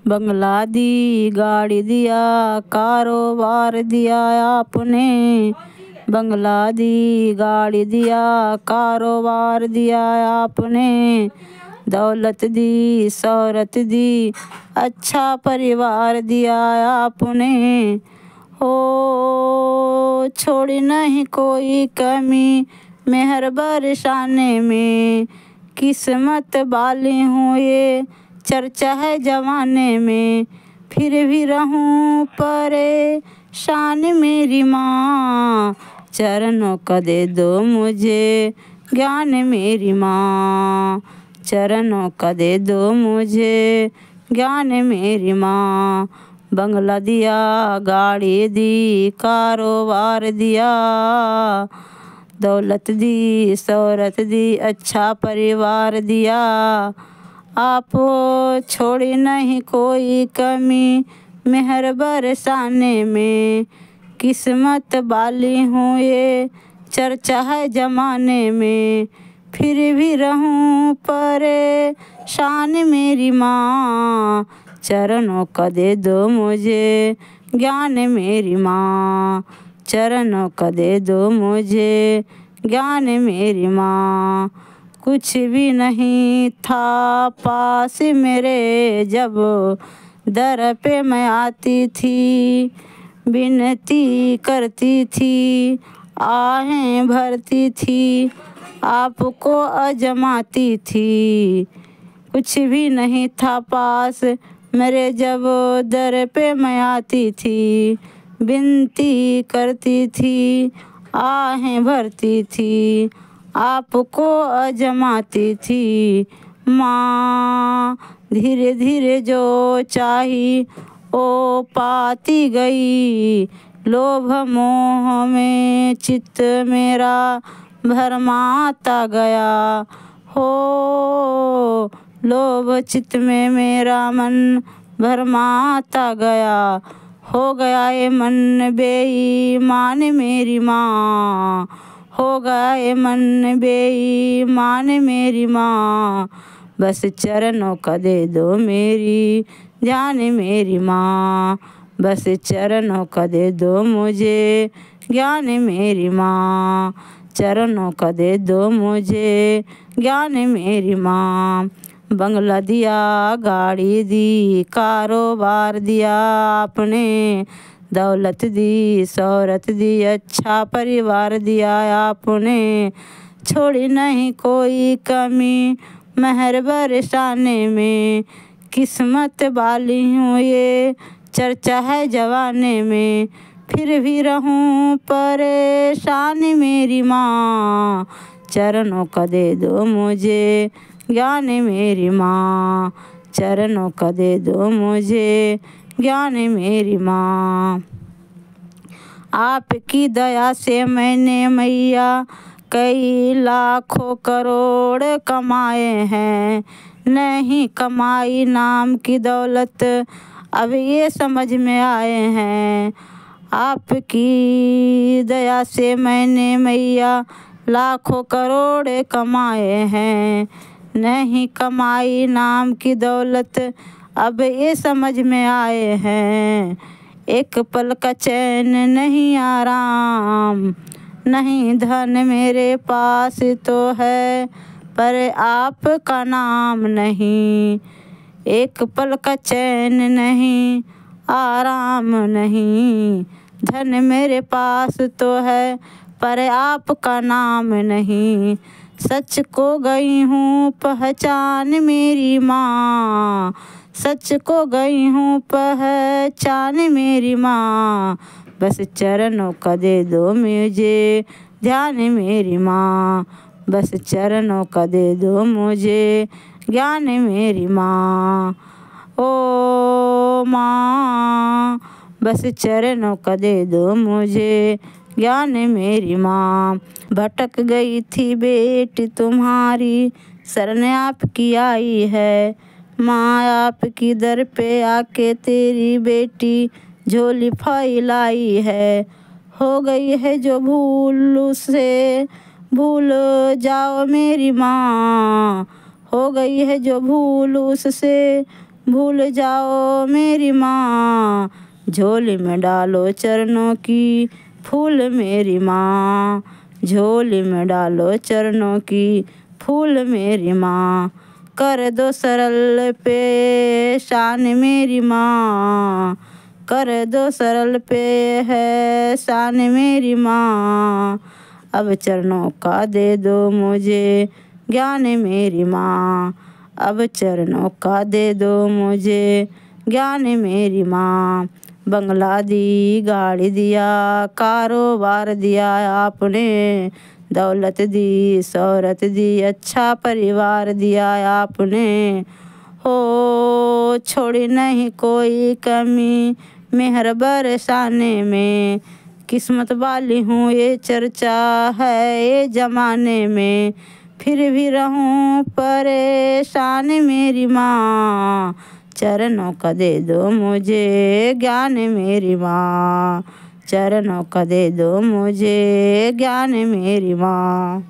बंगला दी, गाड़ी दिया, कारोबार दिया आपने। बंगला दी, गाड़ी दिया, कारोबार दिया आपने। दौलत दी, शोहरत दी, अच्छा परिवार दिया आपने। हो छोड़ी नहीं कोई कमी मेहर बरसाने में। किस्मत वाली हूँ ये चर्चा है जमाने में। फिर भी रहूं परेशान मेरी माँ, चरणों का दे दो मुझे ज्ञान मेरी माँ। चरणों का दे दो मुझे ज्ञान मेरी माँ। बंगला दिया, गाड़ी दी, कारोबार दिया। दौलत दी, शोहरत दी, अच्छा परिवार दिया। आप छोड़ी नहीं कोई कमी मेहर बरसाने में। किस्मत वाली हूँ ये चर्चा है जमाने में। फिर भी रहूं परेशान मेरी माँ, चरणों का दे दो मुझे ज्ञान मेरी माँ। चरणों का दे दो मुझे ज्ञान मेरी माँ। कुछ भी नहीं था पास मेरे जब दर पे मैं आती थी। विनती करती थी, आहें भरती थी, आपको आजमाती थी। कुछ भी नहीं था पास मेरे जब दर पे मैं आती थी। विनती करती थी, आहें भरती थी, आपको आजमाती थी। माँ धीरे धीरे जो चाही ओ पाती गई। लोभ मोह में चित्त मेरा भरमाता गया। हो लोभ चित्त में मेरा मन भरमाता गया। हो गया ये मन बेईमान मेरी माँ। हो गया ये मन बेईमान मेरी माँ। बस चरणों का दे दो मेरी जान मेरी माँ। बस चरणों का दे दो मुझे ज्ञान मेरी माँ। चरणों का दे दो मुझे ज्ञान मेरी माँ। बंगला दिया, गाड़ी दी, कारोबार दिया आपने। दौलत दी, शोहरत दी, अच्छा परिवार दिया आपने। छोड़ी नहीं कोई कमी मेहर बरसाने में। किस्मत वाली हूँ ये चर्चा है जवाने में। फिर भी रहूं परेशान मेरी माँ, चरणों का दे दो मुझे ज्ञान मेरी माँ। चरणों का दे दो मुझे ज्ञान मेरी माँ। आपकी दया से मैंने मैया कई लाखों करोड़ कमाए हैं। नहीं कमाई नाम की दौलत अब ये समझ में आए हैं। आपकी दया से मैंने मैया लाखों करोड़ कमाए हैं। नहीं कमाई नाम की दौलत अब ये समझ में आए हैं। एक पल का चैन नहीं आराम, नहीं धन मेरे पास तो है पर आपका नाम नहीं। एक पल का चैन नहीं, आराम नहीं, धन मेरे पास तो है पर आपका नाम नहीं। सच को गई हूँ पहचान मेरी माँ। सच को गई हूँ पहचान मेरी माँ। बस चरणों का दे दो मुझे ध्यान मेरी माँ। बस चरणों का दे दो मुझे ज्ञान मेरी माँ। ओ माँ बस चरणों का दे दो मुझे ज्ञान मेरी माँ। भटक गई थी बेटी तुम्हारी शरण आपकी आई है। माँ आपकी दर पे आके तेरी बेटी झोली फैलाई है। हो गई है जो भूल उसे भूल जाओ मेरी माँ। हो गई है जो भूल उससे भूल जाओ मेरी माँ, झोली में डालो चरणों की फूल मेरी माँ, झोली में डालो चरणों की फूल मेरी माँ। कर दो सरल पे शान मेरी माँ, कर दो सरल पे है शान मेरी माँ। अब चरणों का दे दो मुझे ज्ञान मेरी माँ, अब चरणों का दे दो मुझे ज्ञान मेरी माँ। बंगला दी, गाड़ी दिया, कारोबार दिया आपने, दौलत दी, शोहरत दी, अच्छा परिवार दिया आपने। हो छोड़ी नहीं कोई कमी मेहर बरसाने में, किस्मत वाली हूँ ये चर्चा है ये ज़माने में। फिर भी रहूं परेशान मेरी माँ, चरणों का दे दो मुझे ज्ञान मेरी माँ, चरणों का दे दो मुझे ज्ञान मेरी माँ।